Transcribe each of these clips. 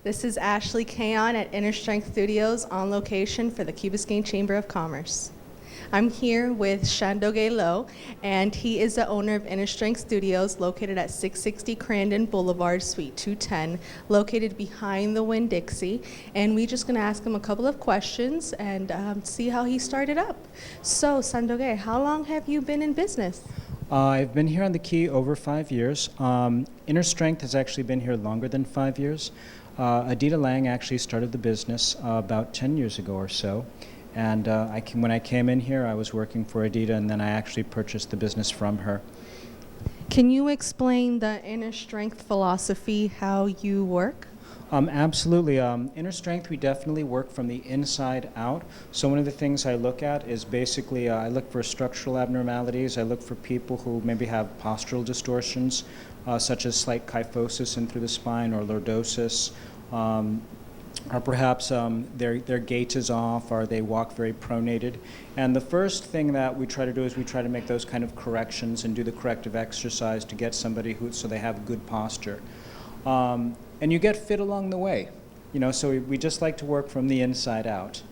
This is Ashley Kayon at Inner Strength Studios on location for the Key Biscayne Chamber of Commerce. I'm here with Shandoge Lo, and he is the owner of Inner Strength Studios located at 660 Crandon Boulevard, Suite 210, located behind the Winn-Dixie. And we're just going to ask him a couple of questions and see how he started up. So, Shandoge, how long have you been in business? I've been here on the Key over 5 years. Inner Strength has actually been here longer than 5 years. Adita Lang actually started the business about 10 years ago or so. And when I came in here, I was working for Adita, and then I actually purchased the business from her. Can you explain the Inner Strength philosophy, how you work? Absolutely. Inner Strength, we definitely work from the inside out. So one of the things I look at is basically I look for structural abnormalities. I look for people who maybe have postural distortions, such as slight kyphosis in through the spine or lordosis, or perhaps their gait is off, or they walk very pronated. And the first thing that we try to do is we try to make those kind of corrections and do the corrective exercise to get somebody so they have good posture. And you get fit along the way, so we just like to work from the inside out.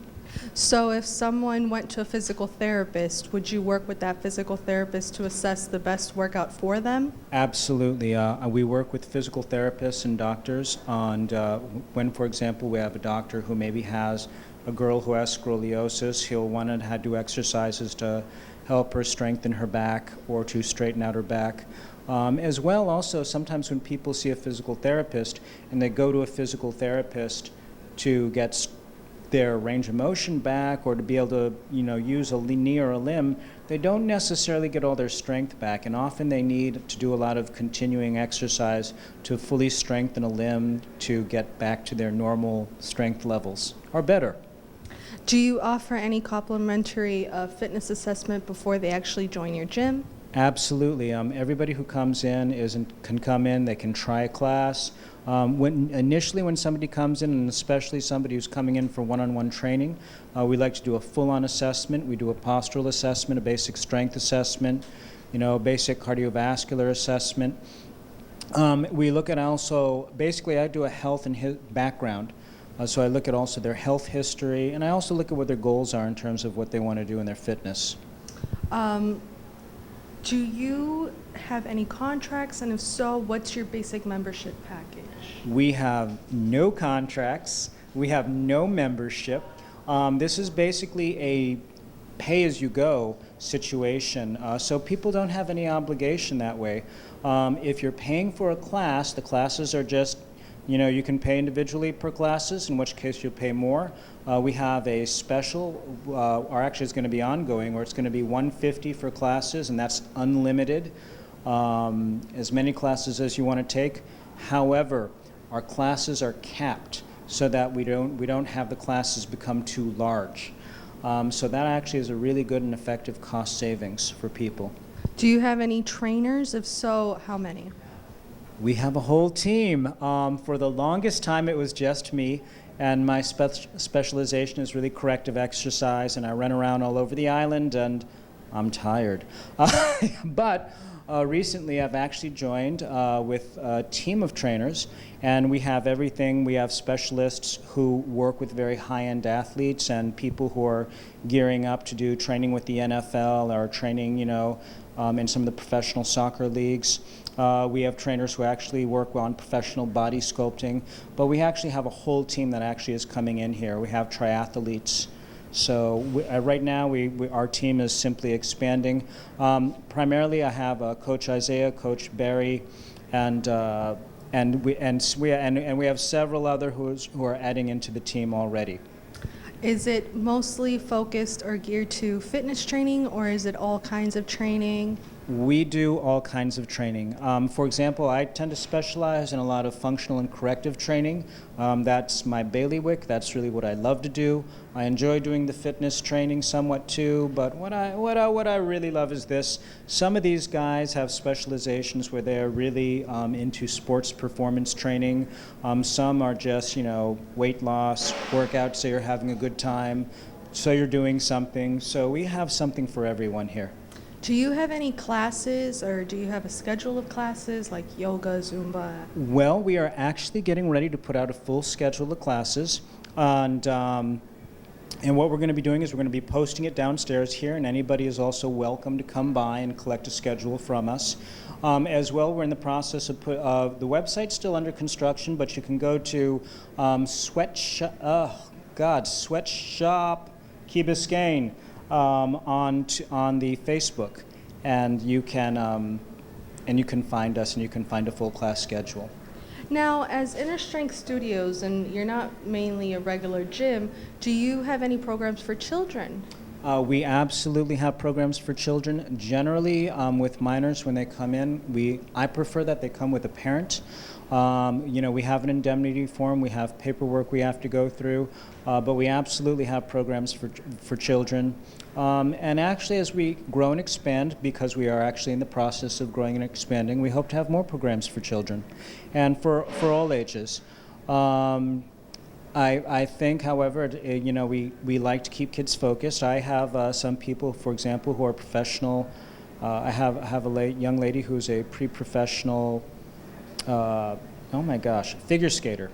So if someone went to a physical therapist, would you work with that physical therapist to assess the best workout for them? Absolutely. We work with physical therapists and doctors. And when, for example, we have a doctor who maybe has a girl who has scoliosis, he'll want to do exercises to help her strengthen her back or to straighten out her back. As well, also, sometimes when people see a physical therapist and they go to a physical therapist to get their range of motion back or to be able to, use a knee or a limb, they don't necessarily get all their strength back, and often they need to do a lot of continuing exercise to fully strengthen a limb to get back to their normal strength levels, or better. Do you offer any complimentary fitness assessment before they actually join your gym? Absolutely. Everybody who comes in can come in, they can try a class. Initially when somebody comes in, and especially somebody who's coming in for one-on-one training, we like to do a full-on assessment. We do a postural assessment, a basic strength assessment, basic cardiovascular assessment. We look at also, basically I do a health and background. So I look at also their health history, and I also look at what their goals are in terms of what they want to do in their fitness. Do you have any contracts, and if so, what's your basic membership package? We have no contracts. We have no membership. This is basically a pay-as-you-go situation, so people don't have any obligation that way. If you're paying for a class, the classes are just, you can pay individually per classes, in which case you'll pay more. We have a special, or actually it's going to be ongoing, where it's going to be $150 for classes, and that's unlimited, as many classes as you want to take. However, our classes are capped so that we don't have the classes become too large. So that actually is a really good and effective cost savings for people. Do you have any trainers? If so, how many? We have a whole team. For the longest time, it was just me, and my specialization is really corrective exercise, and I run around all over the island, and I'm tired. But recently, I've actually joined with a team of trainers, and we have everything. We have specialists who work with very high-end athletes and people who are gearing up to do training with the NFL or training, in some of the professional soccer leagues. We have trainers who actually work on professional body sculpting, but we actually have a whole team that actually is coming in here. We have triathletes. So right now, our team is simply expanding. Primarily, I have Coach Isaiah, Coach Barry, and we have several other who are adding into the team already. Is it mostly focused or geared to fitness training, or is it all kinds of training? We do all kinds of training. For example, I tend to specialize in a lot of functional and corrective training. That's my bailiwick. That's really what I love to do. I enjoy doing the fitness training somewhat too, but what I really love is this. Some of these guys have specializations where they're really into sports performance training. Some are just, weight loss, workouts, so you're having a good time, so you're doing something. So we have something for everyone here. Do you have any classes, or do you have a schedule of classes like yoga, Zumba? Well, we are actually getting ready to put out a full schedule of classes, and what we're going to be doing is we're going to be posting it downstairs here, and anybody is also welcome to come by and collect a schedule from us. As well, we're in the process of the website's still under construction, but you can go to Sweatshop Key Biscayne on the Facebook, and you can find us, and you can find a full class schedule. Now, as Inner Strength Studios, and you're not mainly a regular gym, do you have any programs for children? We absolutely have programs for children. Generally, with minors, when they come in, I prefer that they come with a parent. We have an indemnity form, we have paperwork we have to go through, but we absolutely have programs for children. And actually, as we grow and expand, because we are actually in the process of growing and expanding, we hope to have more programs for children and for all ages. I think, however, we like to keep kids focused. I have some people, for example, who are professional. I have a young lady who's a pre-professional figure skater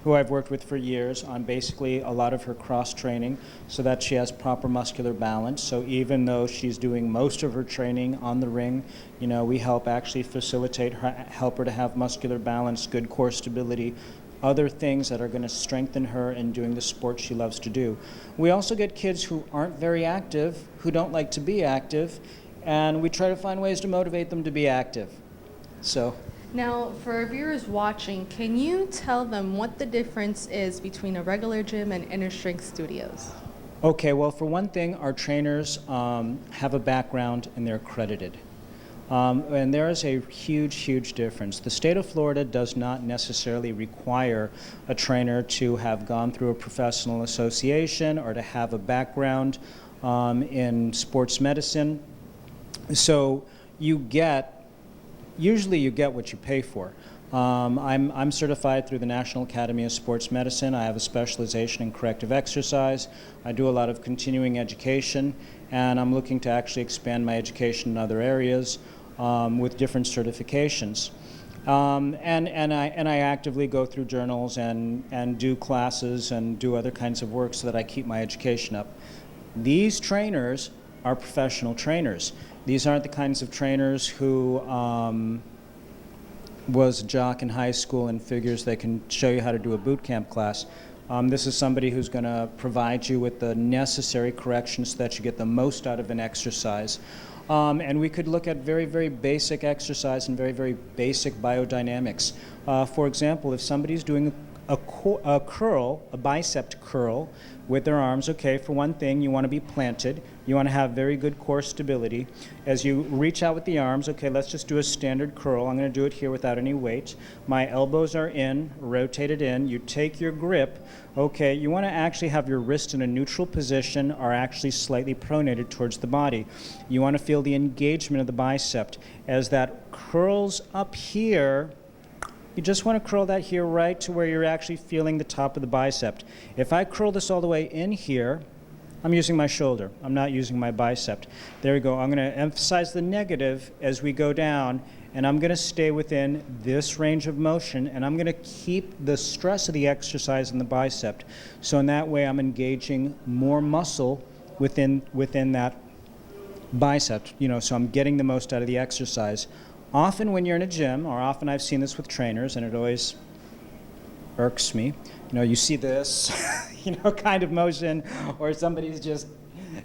who I've worked with for years on basically a lot of her cross training so that she has proper muscular balance. So even though she's doing most of her training on the ring, we help actually facilitate her, help her to have muscular balance, good core stability, other things that are going to strengthen her in doing the sport she loves to do. We also get kids who aren't very active, who don't like to be active, and we try to find ways to motivate them to be active. So. Now, for our viewers watching, can you tell them what the difference is between a regular gym and Inner Strength Studios? Okay, well, for one thing, our trainers have a background and they're accredited. And there is a huge, huge difference. The state of Florida does not necessarily require a trainer to have gone through a professional association or to have a background in sports medicine. So usually you get what you pay for. I'm certified through the National Academy of Sports Medicine. I have a specialization in corrective exercise. I do a lot of continuing education, and I'm looking to actually expand my education in other areas with different certifications. And I actively go through journals and do classes and do other kinds of work so that I keep my education up. These trainers are professional trainers. These aren't the kinds of trainers who was a jock in high school and figures they can show you how to do a boot camp class. This is somebody who's going to provide you with the necessary corrections so that you get the most out of an exercise. And we could look at very, very basic exercise and very, very basic biodynamics. For example, if somebody's doing a curl, a bicep curl with their arms, okay, for one thing, you want to be planted. You want to have very good core stability. As you reach out with the arms, okay, let's just do a standard curl. I'm going to do it here without any weight. My elbows are in, rotated in. You take your grip. Okay, you want to actually have your wrist in a neutral position or actually slightly pronated towards the body. You want to feel the engagement of the bicep. As that curls up here, you just want to curl that here right to where you're actually feeling the top of the bicep. If I curl this all the way in here, I'm using my shoulder. I'm not using my bicep. There we go. I'm going to emphasize the negative as we go down, and I'm going to stay within this range of motion, and I'm going to keep the stress of the exercise in the bicep. So in that way, I'm engaging more muscle within that bicep, so I'm getting the most out of the exercise. Often when you're in a gym, or often I've seen this with trainers, and it always irks me, you see this, kind of motion, or somebody's just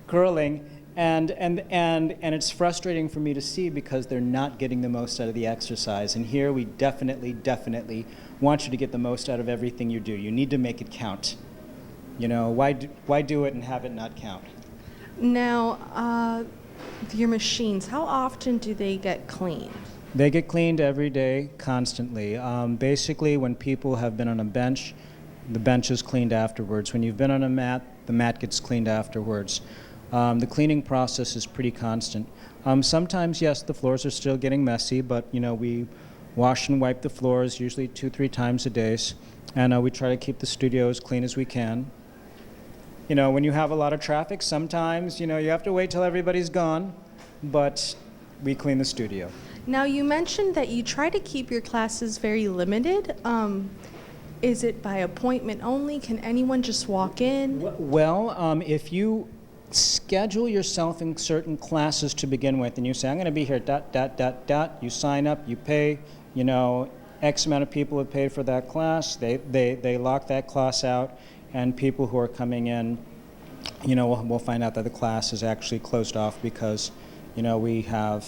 curling, and it's frustrating for me to see because they're not getting the most out of the exercise. And here we definitely want you to get the most out of everything you do. You need to make it count. Why do it and have it not count? Now, With your machines, how often do they get cleaned? They get cleaned every day, constantly. Basically, when people have been on a bench, the bench is cleaned afterwards. When you've been on a mat, the mat gets cleaned afterwards. The cleaning process is pretty constant. Sometimes, yes, the floors are still getting messy, but we wash and wipe the floors usually 2-3 times a day, and we try to keep the studio as clean as we can. When you have a lot of traffic, sometimes you have to wait till everybody's gone, but we clean the studio. Now, you mentioned that you try to keep your classes very limited. Is it by appointment only? Can anyone just walk in? Well, if you schedule yourself in certain classes to begin with, and you say, I'm going to be here, ... You sign up, you pay, X amount of people have paid for that class. They lock that class out, and people who are coming in, we'll find out that the class is actually closed off because, we have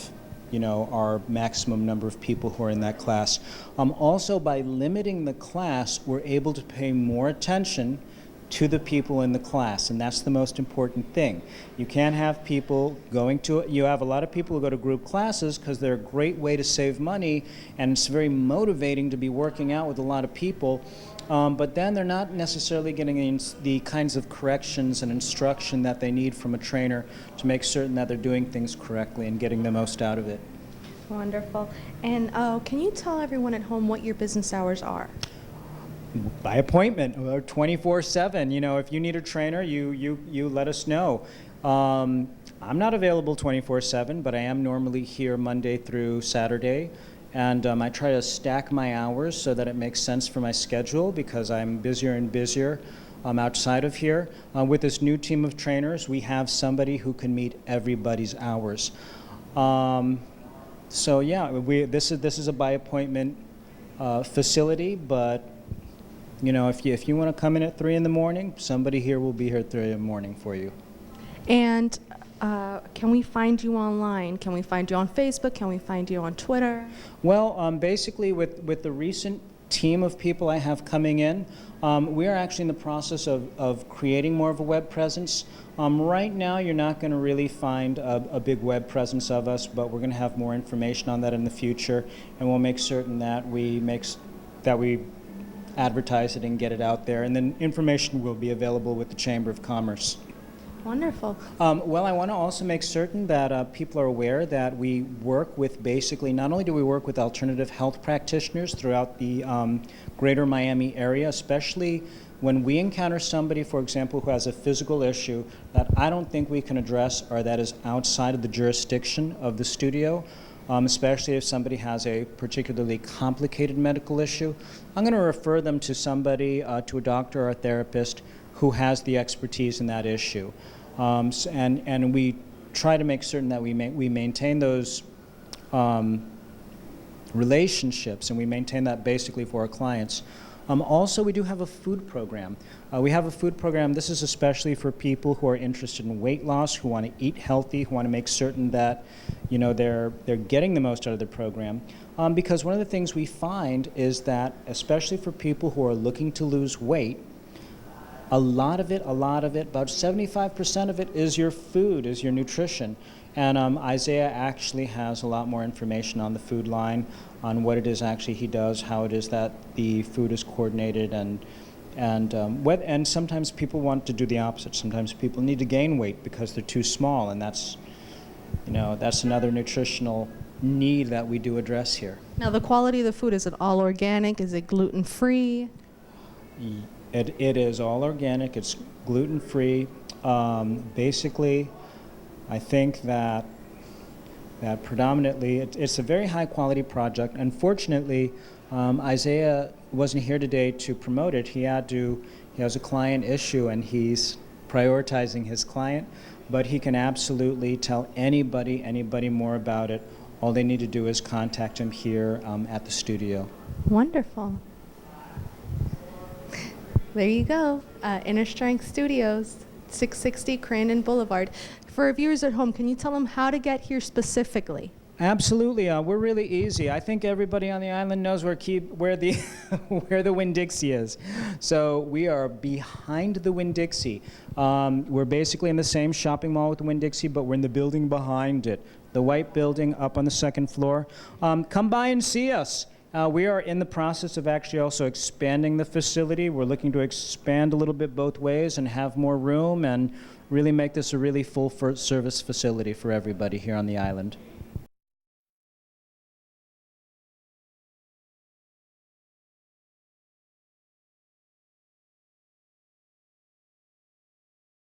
our maximum number of people who are in that class. Also, by limiting the class, we're able to pay more attention to the people in the class, and that's the most important thing. You can't have people you have a lot of people who go to group classes because they're a great way to save money, and it's very motivating to be working out with a lot of people, but then they're not necessarily getting the kinds of corrections and instruction that they need from a trainer to make certain that they're doing things correctly and getting the most out of it. Wonderful. And can you tell everyone at home what your business hours are? By appointment, or 24/7. If you need a trainer, you let us know. I'm not available 24/7, but I am normally here Monday through Saturday. And I try to stack my hours so that it makes sense for my schedule because I'm busier and busier outside of here. With this new team of trainers, we have somebody who can meet everybody's hours. So yeah, this is a by appointment facility, but if you want to come in at 3 in the morning, somebody here will be here at 3 in the morning for you. And can we find you online? Can we find you on Facebook? Can we find you on Twitter? Well, basically with the recent team of people I have coming in, we are actually in the process of creating more of a web presence. Right now, you're not going to really find a big web presence of us, but we're going to have more information on that in the future, and we'll make certain that we advertise it and get it out there, and then information will be available with the Chamber of Commerce. Wonderful. Well, I want to also make certain that people are aware that we work with not only do we work with alternative health practitioners throughout the greater Miami area, especially when we encounter somebody, for example, who has a physical issue that I don't think we can address or that is outside of the jurisdiction of the studio, especially if somebody has a particularly complicated medical issue, I'm going to refer them to somebody, to a doctor or a therapist who has the expertise in that issue. And we try to make certain that we maintain those relationships, and we maintain that basically for our clients. Also, we do have a food program. We have a food program. This is especially for people who are interested in weight loss, who want to eat healthy, who want to make certain that they're getting the most out of the program. Because one of the things we find is that, especially for people who are looking to lose weight, a lot of it, about 75% of it is your food, is your nutrition. And Isaiah actually has a lot more information on the food line, on what it is actually he does, how it is that the food is coordinated, and sometimes people want to do the opposite. Sometimes people need to gain weight because they're too small, and that's another nutritional need that we do address here. Now, the quality of the food, is it all organic? Is it gluten-free? It is all organic. It's gluten-free. Basically, I think that predominantly it's a very high-quality project. Unfortunately, Isaiah wasn't here today to promote it. He has a client issue, and he's prioritizing his client. But he can absolutely tell anybody more about it. All they need to do is contact him here at the studio. Wonderful. There you go. Inner Strength Studios, 660 Crandon Boulevard. For our viewers at home, can you tell them how to get here specifically? Absolutely, we're really easy. I think everybody on the island knows where the where the Winn-Dixie is. So we are behind the Winn-Dixie. We're basically in the same shopping mall with the Winn-Dixie, but we're in the building behind it, the white building up on the second floor. Come by and see us. We are in the process of actually also expanding the facility. We're looking to expand a little bit both ways and have more room and really make this a really full service facility for everybody here on the island.